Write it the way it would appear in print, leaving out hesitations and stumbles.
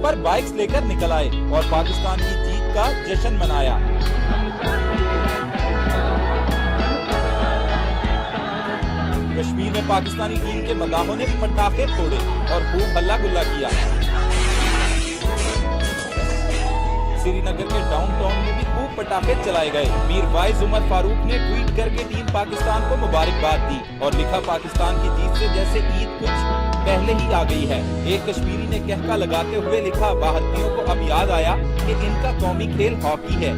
पर बाइक्स लेकर निकल आए और पाकिस्तान की जीत का जश्न मनाया। कश्मीर में पाकिस्तानी टीम के मदाहों ने पटाखे फोड़े और खूब हल्ला गुल्ला किया। श्रीनगर के डाउनटाउन में भी खूब पटाखे चलाए गए। मीर वाइज उमर फारूक ने ट्वीट करके टीम पाकिस्तान को मुबारकबाद दी और लिखा, पाकिस्तान की जीत से जैसे ईद कुछ पहले ही आ गई है। एक कश्मीरी ने कहका लगाते हुए लिखा, भारतीयों को अब याद आया कि इनका कौमी खेल हॉकी है।